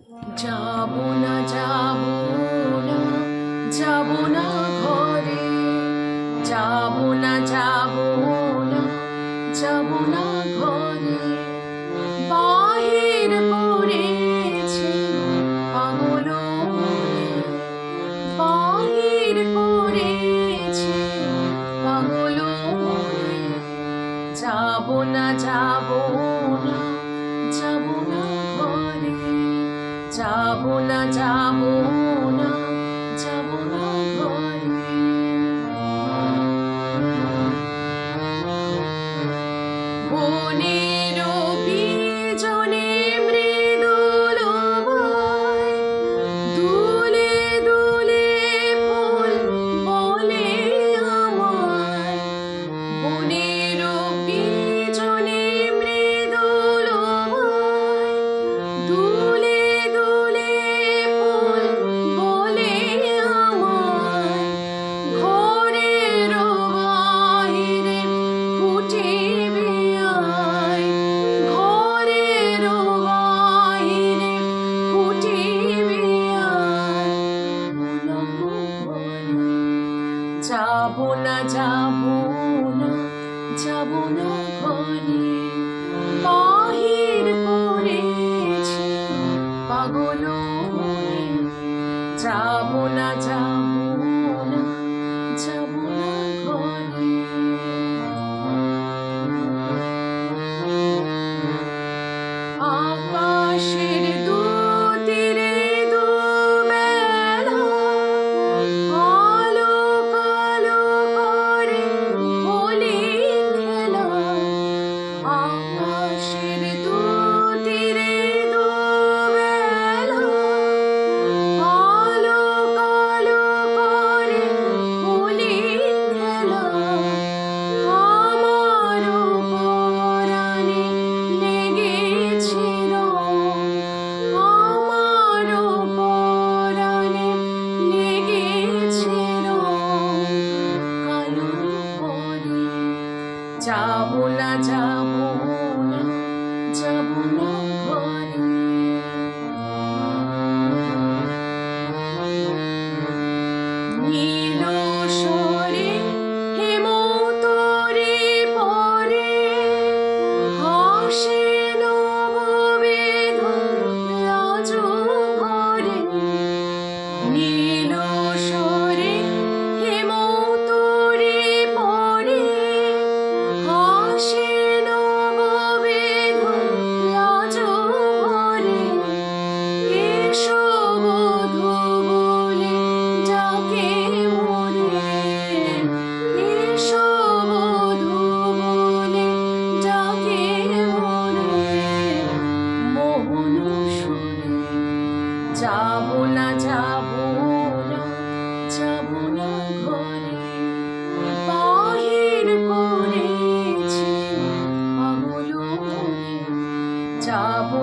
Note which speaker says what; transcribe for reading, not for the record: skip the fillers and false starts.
Speaker 1: যাবো না, যাবো না, যাবো না ঘরে, যাবো না, যাবো না, যাবো না ঘরে। বাহির পড়েছে পাগল মনে, বাহির পড়েছে পাগল মনে। যাবো না, যাবো না, যাবো না ঘরে, যাবো না, যাবো না, যাবো না ঘরে। বনের বিজনে মৃদুল বায়, দুলে দুলে ফুল বলে আমায়। বনের বিজনে মৃদুল বায়, দুলে দুলে ফুল বলে আমায়। ঘরের বাহিরে ফুটিবে আয়, ঘরের বাহিরে ফুটিবে আয়। যাবো না, যাবো না, যাবো না ঘরে। বাহির পড়েছে পাগল মনে। যাবো না, যাবো না, যাবো না ঘরে। আকাশের দুতীরে দুবেলা আলো কালো করে হোলি খেলা। আকাশের দুতীরে দুবেলা আলো কালো করে হোলি খেলা। আমার পরাণে লেগেছে রং, আমার পরাণে লেগেছে রং কালোর পরে। যাবো না, যাবো না, যাবো না ঘরে। নীল স্বরে হেমন্তরে পরে হাসে নববেধন লাজ ভরে। নীল স্বরে হেমন্তরে পরে হাসে নববেধন লাজ ভরে। এসো বধূ বলে ডাকে মোরে, এসো বধূ বলে ডাকে মোরে মোহন সুরে। যাবো না, যাবো না, যাবো না ঘরে। বাহির পড়েছে পাগল মনে। যাবো